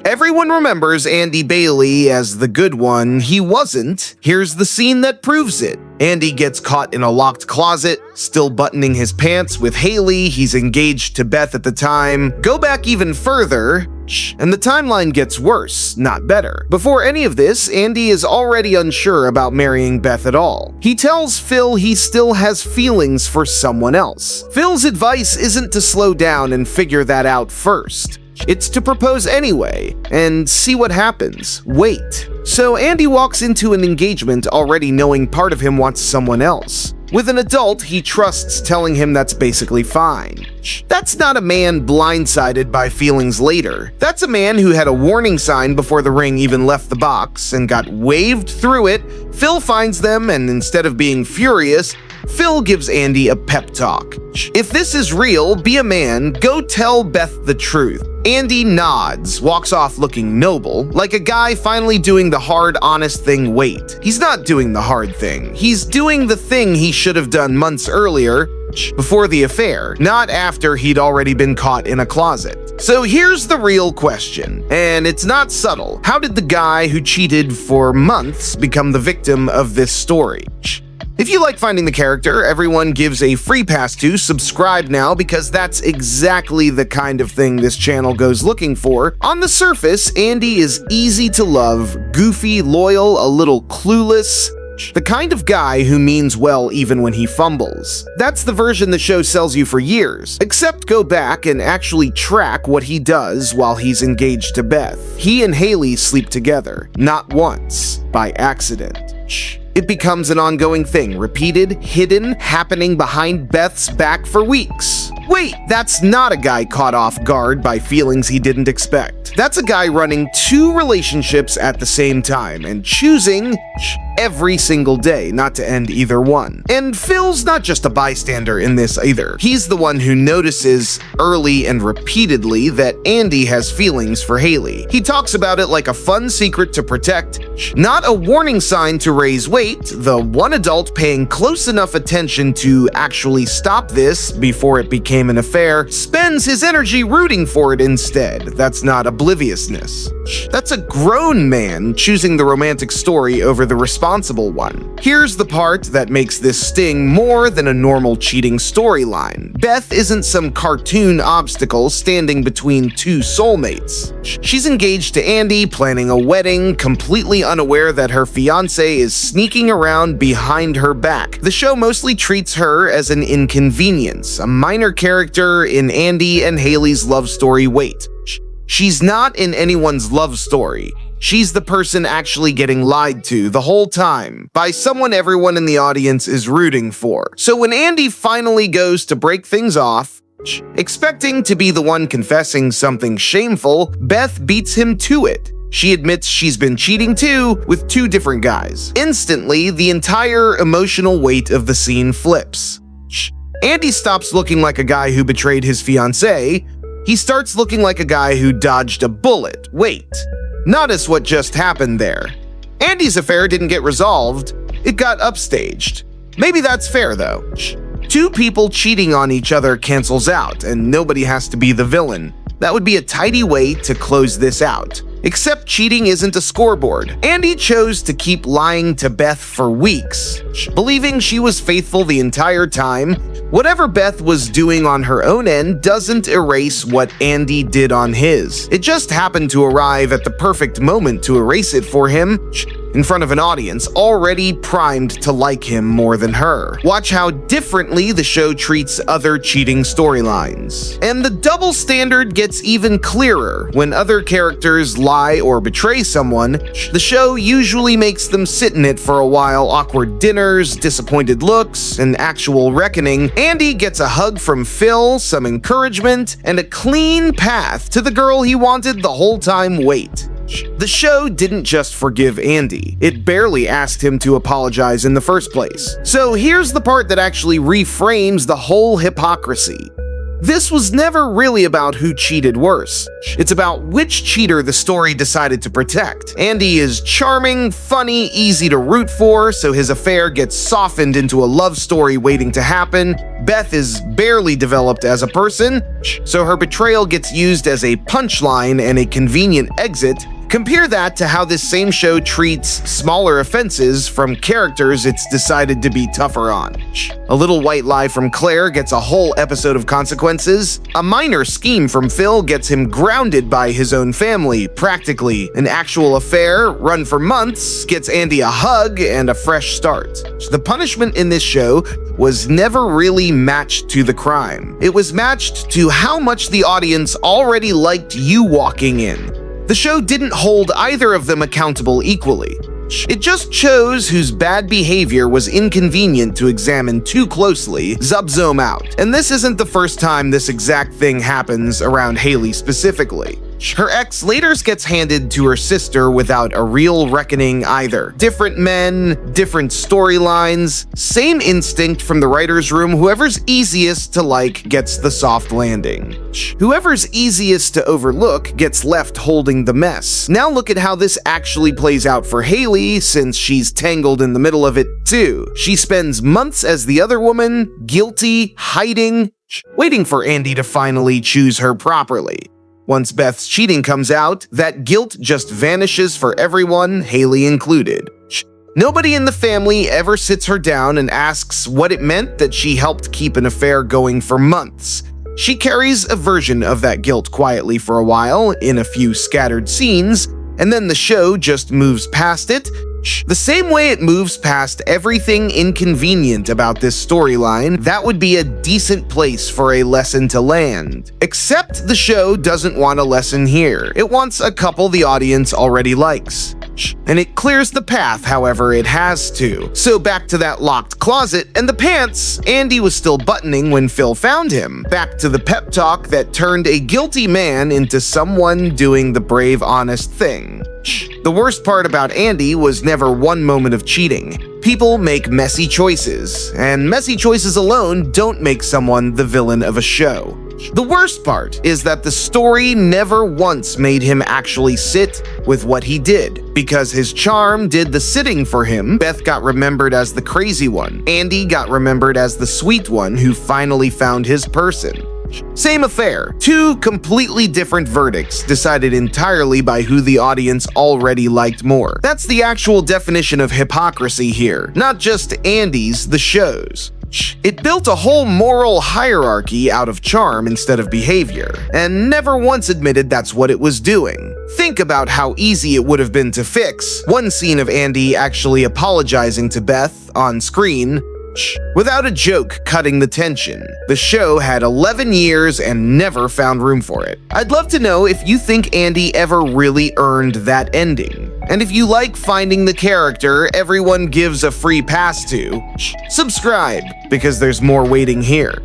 Everyone remembers Andy Bailey as the good one. He wasn't. Here's the scene that proves it. Andy gets caught in a locked closet, still buttoning his pants with Haley. He's engaged to Beth at the time. Go back even further, and the timeline gets worse, not better. Before any of this, Andy is already unsure about marrying Beth at all. He tells Phil he still has feelings for someone else. Phil's advice isn't to slow down and figure that out first. It's to propose anyway, and see what happens. Wait. So Andy walks into an engagement already knowing part of him wants someone else. With an adult he trusts telling him that's basically fine. That's not a man blindsided by feelings later. That's a man who had a warning sign before the ring even left the box and got waved through it. Phil finds them, and instead of being furious, Phil gives Andy a pep talk. If this is real, be a man, go tell Beth the truth. Andy nods, walks off looking noble, like a guy finally doing the hard, honest thing. Wait, he's not doing the hard thing. He's doing the thing he should have done months earlier, before the affair, not after he'd already been caught in a closet. So here's the real question, and it's not subtle. How did the guy who cheated for months become the victim of this story? If you like finding the character everyone gives a free pass to, subscribe now, because that's exactly the kind of thing this channel goes looking for. On the surface, Andy is easy to love, goofy, loyal, a little clueless, the kind of guy who means well even when he fumbles. That's the version the show sells you for years, except go back and actually track what he does while he's engaged to Beth. He and Haley sleep together, not once, by accident. It becomes an ongoing thing, repeated, hidden, happening behind Beth's back for weeks. Wait, that's not a guy caught off guard by feelings he didn't expect. That's a guy running two relationships at the same time and choosing every single day not to end either one. And Phil's not just a bystander in this either. He's the one who notices early and repeatedly that Andy has feelings for Haley. He talks about it like a fun secret to protect, not a warning sign to raise weight. The one adult paying close enough attention to actually stop this before it became an affair spends his energy rooting for it instead. That's not obliviousness. That's a grown man choosing the romantic story over the responsible one. Here's the part that makes this sting more than a normal cheating storyline. Beth isn't some cartoon obstacle standing between two soulmates. She's engaged to Andy, planning a wedding, completely unaware that her fiancé is sneaking around behind her back. The show mostly treats her as an inconvenience, a minor character in Andy and Haley's love story. Wait, she's not in anyone's love story. She's the person actually getting lied to the whole time by someone everyone in the audience is rooting for. So when Andy finally goes to break things off, expecting to be the one confessing something shameful, Beth beats him to it. She admits she's been cheating too, with two different guys. Instantly, the entire emotional weight of the scene flips. Andy stops looking like a guy who betrayed his fiancée. He starts looking like a guy who dodged a bullet. Wait, notice what just happened there. Andy's affair didn't get resolved, it got upstaged. Maybe that's fair though. Two people cheating on each other cancels out, and nobody has to be the villain. That would be a tidy way to close this out. Except cheating isn't a scoreboard. Andy chose to keep lying to Beth for weeks, believing she was faithful the entire time. Whatever Beth was doing on her own end doesn't erase what Andy did on his. It just happened to arrive at the perfect moment to erase it for him, in front of an audience already primed to like him more than her. Watch how differently the show treats other cheating storylines. And the double standard gets even clearer. When other characters lie or betray someone, the show usually makes them sit in it for a while. Awkward dinners, disappointed looks, an actual reckoning. Andy gets a hug from Phil, some encouragement, and a clean path to the girl he wanted the whole time. Wait. The show didn't just forgive Andy, it barely asked him to apologize in the first place. So here's the part that actually reframes the whole hypocrisy. This was never really about who cheated worse. It's about which cheater the story decided to protect. Andy is charming, funny, easy to root for, so his affair gets softened into a love story waiting to happen. Beth is barely developed as a person, so her betrayal gets used as a punchline and a convenient exit. Compare that to how this same show treats smaller offenses from characters it's decided to be tougher on. A little white lie from Claire gets a whole episode of consequences. A minor scheme from Phil gets him grounded by his own family, practically. An actual affair, run for months, gets Andy a hug and a fresh start. The punishment in this show was never really matched to the crime. It was matched to how much the audience already liked you walking in. The show didn't hold either of them accountable equally. It just chose whose bad behavior was inconvenient to examine too closely, zoom out. And this isn't the first time this exact thing happens around Haley specifically. Her ex later gets handed to her sister without a real reckoning either. Different men, different storylines, same instinct from the writer's room. Whoever's easiest to like gets the soft landing. Whoever's easiest to overlook gets left holding the mess. Now look at how this actually plays out for Haley, since she's tangled in the middle of it too. She spends months as the other woman, guilty, hiding, waiting for Andy to finally choose her properly. Once Beth's cheating comes out, that guilt just vanishes for everyone, Haley included. Nobody in the family ever sits her down and asks what it meant that she helped keep an affair going for months. She carries a version of that guilt quietly for a while, in a few scattered scenes, and then the show just moves past it, the same way it moves past everything inconvenient about this storyline. That would be a decent place for a lesson to land. Except the show doesn't want a lesson here. It wants a couple the audience already likes. And it clears the path however it has to. So back to that locked closet and the pants Andy was still buttoning when Phil found him. Back to the pep talk that turned a guilty man into someone doing the brave, honest thing. The worst part about Andy was never one moment of cheating. People make messy choices, and messy choices alone don't make someone the villain of a show. The worst part is that the story never once made him actually sit with what he did. Because his charm did the sitting for him, Beth got remembered as the crazy one. Andy got remembered as the sweet one who finally found his person. Same affair, two completely different verdicts decided entirely by who the audience already liked more. That's the actual definition of hypocrisy here, not just Andy's, the show's. It built a whole moral hierarchy out of charm instead of behavior, and never once admitted that's what it was doing. Think about how easy it would have been to fix. One scene of Andy actually apologizing to Beth on screen, without a joke cutting the tension. The show had 11 years and never found room for it. I'd love to know if you think Andy ever really earned that ending. And if you like finding the character everyone gives a free pass to, subscribe, because there's more waiting here.